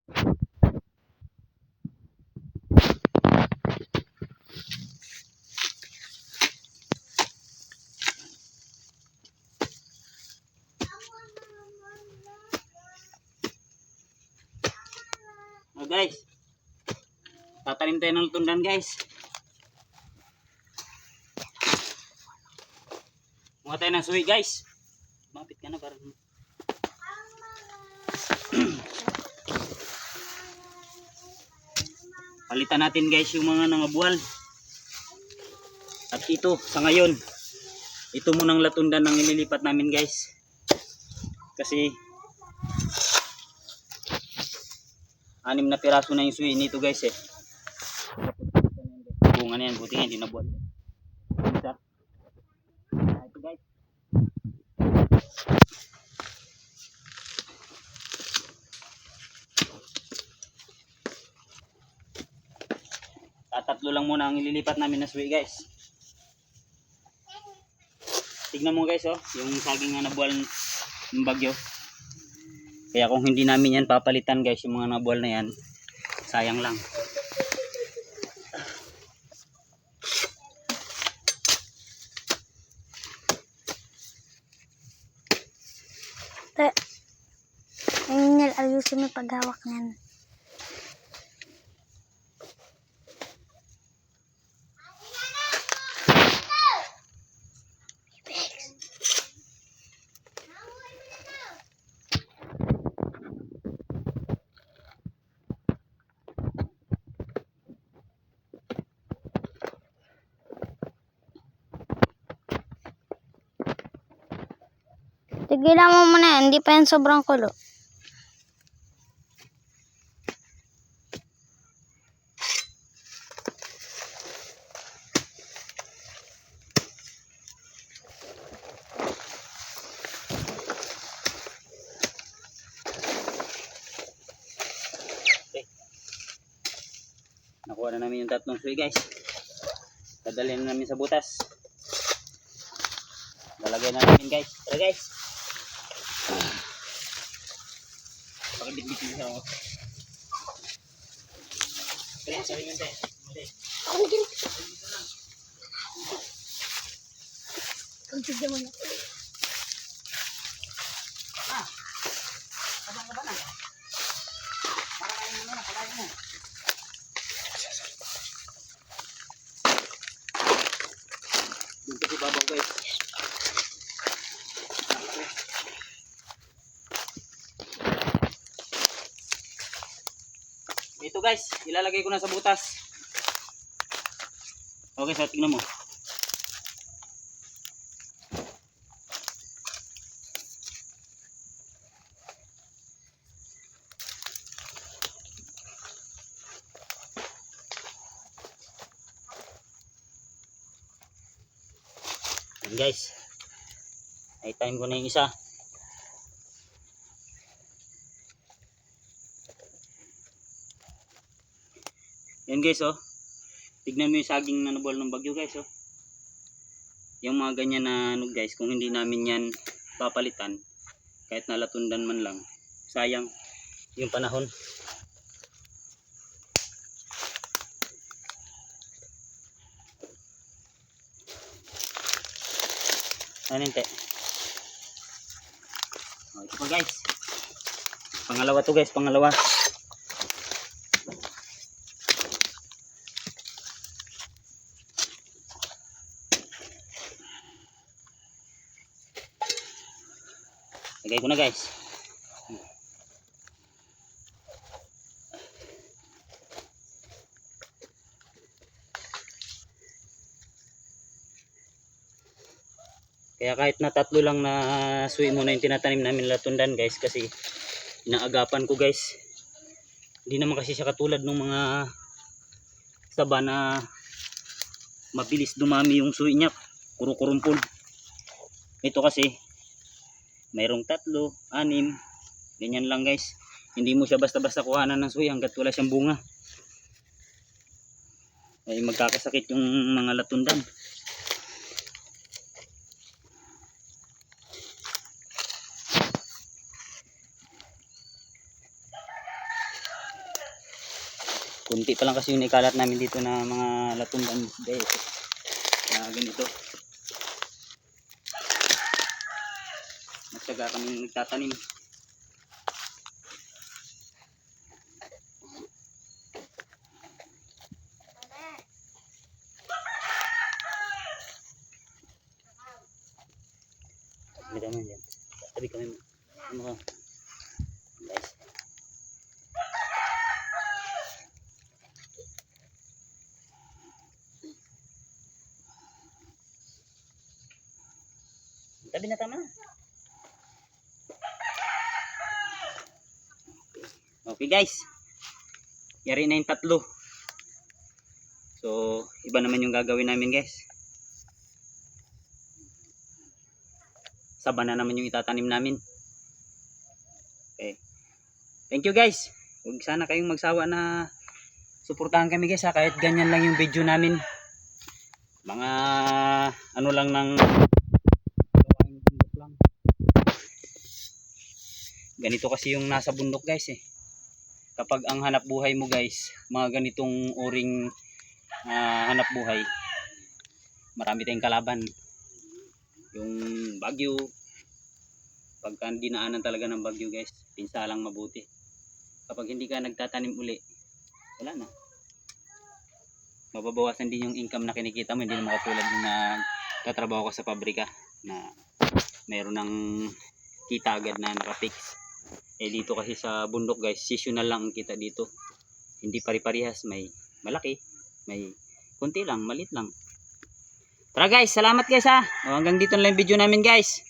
Oh guys, tatanim tayo ng tundan guys. Mga tayo ng suwi guys. Mapit ka na para palitan natin guys yung mga nangabual. At ito sa ngayon, ito munang latundan ng ililipat namin guys. Kasi 6 na piraso na yung suwi nito guys eh. Bunga na yan, buti nga hindi nabuhat. Ito guys. Tatlo lang muna ang ililipat namin na suwi guys. Tignan mo guys oh, yung saging na nabuwal ng bagyo. Kaya kung hindi namin yan papalitan guys, yung mga nabuwal na yan, sayang lang. Ngayon ayusin mo paghawak niyan. Tigilan mo muna, hindi pa yan sobrang kulo. Nakuha na namin yung 3 suwi guys. Dadalhin na namin sa butas. Lalagay na namin guys. Tara guys. Pakibit-bit siya ako. Kaya sabi nga tayo. Ako din. Tignan mo na. Kasang ka ba na? Parakain mo na, palain mo. Doon kasi babaw guys. Ito guys, ilalagay ko na sa butas. Okay, so tingnan mo. Yan guys. Ay time ko na yung isa. Yan guys oh. Tignan mo yung saging na nabuwal ng bagyo guys oh. Yung mga ganyan na ano guys, kung hindi namin yan papalitan, kahit nalatundan man lang, sayang yung panahon. Ano yun te? Oh, ito pa guys. Pangalawa to guys, pangalawa. Lagay ko na guys. Kaya kahit na 3 lang na suwi muna yung tinatanim namin latundan guys, kasi inaagapan ko guys. Hindi naman kasi siya katulad ng mga saba na mabilis dumami yung suwi niya, kuro-kurumpul. Ito kasi mayroong 3, 6, ganyan lang guys. Hindi mo siya basta-basta kuhanan ng suwi hanggat wala siyang bunga. Ay magkakasakit yung mga latundan. Kunti pa lang kasi yung ikalat namin dito na mga latundan guys. Kaya ganito. Magtyaga kaming nagtatanim. Tabi kami dyan. Tabi kami. Ano ka? Guys. Tabi na tama. Okay guys. Yari na yung 3. So, iba naman yung gagawin namin guys. Saba na naman yung itatanim namin. Okay. Thank you guys. Huwag sana kayong magsawa na suportahan kami guys ha. Kahit ganyan lang yung video namin. Mga ano lang ng gawain bundok lang. Ganito kasi yung nasa bundok guys eh. Kapag ang hanap buhay mo guys, mga ganitong uring hanap buhay, marami tayong kalaban. Yung bagyo, pagka dinaanan talaga ng bagyo guys, pinsalang mabuti. Kapag hindi ka nagtatanim uli, wala na. Mababawasan din yung income na kinikita mo, hindi na makatulad yung nagtatrabaho ka sa pabrika na mayroon ng kita agad na nakafix. Eh dito kasi sa bundok guys, seasonal lang ang kita dito. Hindi pari-parihas, may malaki, may kunti lang, malit lang. Tara guys, salamat guys ha. Hanggang dito na lang yung video namin guys.